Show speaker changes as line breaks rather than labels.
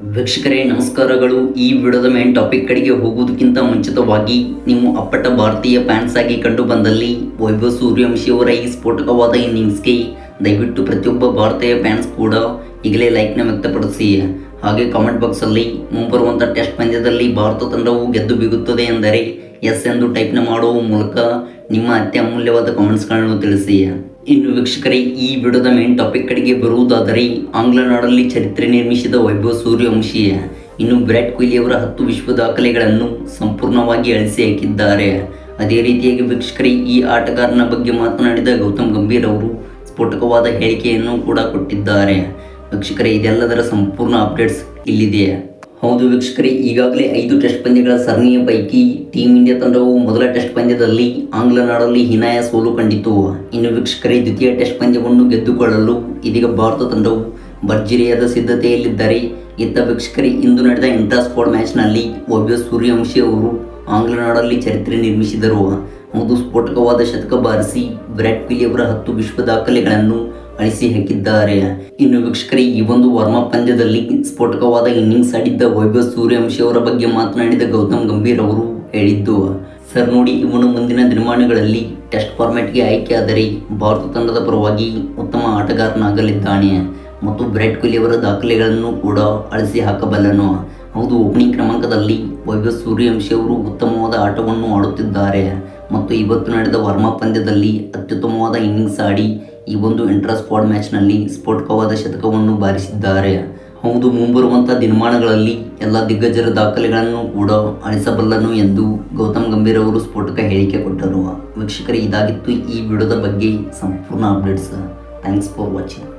ವೀಕ್ಷಕರೇ ನಮಸ್ಕಾರಗಳು. ಈ ವಿಡಿಯೋದ ಮೇನ್ ಟಾಪಿಕ್ ಕಡೆಗೆ ಹೋಗುವುದಕ್ಕಿಂತ ಮುಂಚಿತವಾಗಿ ನೀವು ಅಪ್ಪಟ ಭಾರತೀಯ ಫ್ಯಾನ್ಸ್ ಆಗಿ ಕಂಡು ಬಂದಲ್ಲಿ ವೈಭವ್ ಸೂರ್ಯವಂಶಿ ಅವರ ಈ ಸ್ಫೋಟಕವಾದ ಇನ್ನಿಂಗ್ಸ್ಗೆ ದಯವಿಟ್ಟು ಪ್ರತಿಯೊಬ್ಬ ಭಾರತೀಯ ಫ್ಯಾನ್ಸ್ ಕೂಡ ಈಗಲೇ ಲೈಕ್ನ ವ್ಯಕ್ತಪಡಿಸಿ. ಹಾಗೆ ಕಾಮೆಂಟ್ ಬಾಕ್ಸಲ್ಲಿ ಮುಂಬರುವಂಥ ಟೆಸ್ಟ್ ಪಂದ್ಯದಲ್ಲಿ ಭಾರತ ತಂಡವು ಗೆದ್ದು ಬೀಗುತ್ತದೆ ಎಂದರೆ ಎಸ್ ಎಂದು ಟೈಪ್ನ ಮಾಡುವ ಮೂಲಕ ನಿಮ್ಮ ಅತ್ಯಮೂಲ್ಯವಾದ ಕಾಮೆಂಟ್ಸ್ಗಳನ್ನು ತಿಳಿಸಿ. ಇನ್ನು ವೀಕ್ಷಕರೇ, ಈ ವಿಡಿಯೋದ ಮೇನ್ ಟಾಪಿಕ್ ಕಡೆಗೆ ಬರುವುದಾದರೆ ಆಂಗ್ಲ ನಾಡಲ್ಲಿ ಚರಿತ್ರೆ ನಿರ್ಮಿಸಿದ ವೈಭವ್ ಸೂರ್ಯವಂಶಿ ಇನ್ನು ವಿರಾಟ್ ಕೊಹ್ಲಿ ಅವರ 10 ವಿಶ್ವ ದಾಖಲೆಗಳನ್ನು ಸಂಪೂರ್ಣವಾಗಿ ಅಳಿಸಿ ಹಾಕಿದ್ದಾರೆ. ಅದೇ ರೀತಿಯಾಗಿ ವೀಕ್ಷಕರೇ, ಈ ಆಟಗಾರನ ಬಗ್ಗೆ ಮಾತನಾಡಿದ ಗೌತಮ್ ಗಂಭೀರ್ ಅವರು ಸ್ಫೋಟಕವಾದ ಹೇಳಿಕೆಯನ್ನು ಕೂಡ ಕೊಟ್ಟಿದ್ದಾರೆ. ವೀಕ್ಷಕರೇ, ಇದೆಲ್ಲದರ ಸಂಪೂರ್ಣ ಅಪ್ಡೇಟ್ಸ್ ಇಲ್ಲಿದೆ. ಹೌದು ವೀಕ್ಷಕರೇ, ಈಗಾಗಲೇ 5 ಟೆಸ್ಟ್ ಪಂದ್ಯಗಳ ಸರಣಿಯ ಪೈಕಿ ಟೀಮ್ ಇಂಡಿಯಾ ತಂಡವು ಮೊದಲ ಟೆಸ್ಟ್ ಪಂದ್ಯದಲ್ಲಿ ಆಂಗ್ಲ ನಾಡಲ್ಲಿ ಹೀನಾಯ ಸೋಲು ಕಂಡಿತು. ಇನ್ನು ವೀಕ್ಷಕರೇ, ದ್ವಿತೀಯ ಟೆಸ್ಟ್ ಪಂದ್ಯವನ್ನು ಗೆದ್ದುಕೊಳ್ಳಲು ಇದೀಗ ಭಾರತ ತಂಡವು ಭರ್ಜರಿಯಾದ ಸಿದ್ಧತೆಯಲ್ಲಿದ್ದಾರೆ. ಇತ್ತ ವೀಕ್ಷಕರೇ, ಇಂದು ನಡೆದ ಇಂಟ್ರಾ ಸ್ಕ್ವಾಡ್ ಮ್ಯಾಚ್ನಲ್ಲಿ ವೈಭವ್ ಸೂರ್ಯವಂಶಿ ಅವರು ಆಂಗ್ಲ ನಾಡಲ್ಲಿ ಚರಿತ್ರೆ ನಿರ್ಮಿಸಿದರು. ಹೌದು, ಸ್ಫೋಟಕವಾದ ಶತಕ ಬಾರಿಸಿ ವಿರಾಟ್ ಕೊಹ್ಲಿ ಅವರ 10 ವಿಶ್ವ ದಾಖಲೆಗಳನ್ನು ಅಳಿಸಿ ಹಾಕಿದ್ದಾರೆ. ಇನ್ನು ವೀಕ್ಷಕರೇ, ಈ ಒಂದು ವಾರ್ಮಪ್ ಪಂದ್ಯದಲ್ಲಿ ಸ್ಫೋಟಕವಾದ ಇನ್ನಿಂಗ್ಸ್ ಆಡಿದ್ದ ವೈಭವ್ ಸೂರ್ಯವಂಶಿ ಅವರ ಬಗ್ಗೆ ಮಾತನಾಡಿದ ಗೌತಮ್ ಗಂಭೀರ್ ಅವರು ಹೇಳಿದ್ದು, ಸರ್ ನೋಡಿ, ಇವನು ಮುಂದಿನ ದಿನಮಾನಗಳಲ್ಲಿ ಟೆಸ್ಟ್ ಫಾರ್ಮ್ಯಾಟ್ಗೆ ಆಯ್ಕೆಯಾದರೆ ಭಾರತ ತಂಡದ ಪರವಾಗಿ ಉತ್ತಮ ಆಟಗಾರನಾಗಲಿದ್ದಾನೆ ಮತ್ತು ವಿರಾಟ್ ಕೊಹ್ಲಿ ಅವರ ದಾಖಲೆಗಳನ್ನು ಕೂಡ ಅಳಿಸಿ ಹಾಕಬಲ್ಲನು. ಹೌದು, ಓಪನಿಂಗ್ ಕ್ರಮಾಂಕದಲ್ಲಿ ವೈಭವ್ ಸೂರ್ಯವಂಶಿ ಅವರು ಉತ್ತಮವಾದ ಆಟವನ್ನು ಆಡುತ್ತಿದ್ದಾರೆ ಮತ್ತು ಇವತ್ತು ನಡೆದ ವಾರ್ಮಪ್ ಪಂದ್ಯದಲ್ಲಿ ಅತ್ಯುತ್ತಮವಾದ ಇನ್ನಿಂಗ್ಸ್ ಆಡಿ ಈ ಒಂದು ಇಂಟ್ರಾ ಸ್ಕ್ವಾಡ್ ಮ್ಯಾಚ್ನಲ್ಲಿ ಸ್ಫೋಟಕವಾದ ಶತಕವನ್ನು ಬಾರಿಸಿದ್ದಾರೆ. ಹೌದು, ಮುಂಬರುವಂಥ ದಿನಮಾನಗಳಲ್ಲಿ ಎಲ್ಲ ದಿಗ್ಗಜರ ದಾಖಲೆಗಳನ್ನು ಕೂಡ ಅಳಿಸಬಲ್ಲನು ಎಂದು ಗೌತಮ್ ಗಂಭೀರ್ ಅವರು ಸ್ಫೋಟಕ ಹೇಳಿಕೆ ಕೊಟ್ಟರು. ವೀಕ್ಷಕರೇ, ಇದಾಗಿತ್ತು ಈ ವಿಡಿಯೋದ ಬಗ್ಗೆ ಸಂಪೂರ್ಣ ಅಪ್ಡೇಟ್ಸ್. Thanks for watching.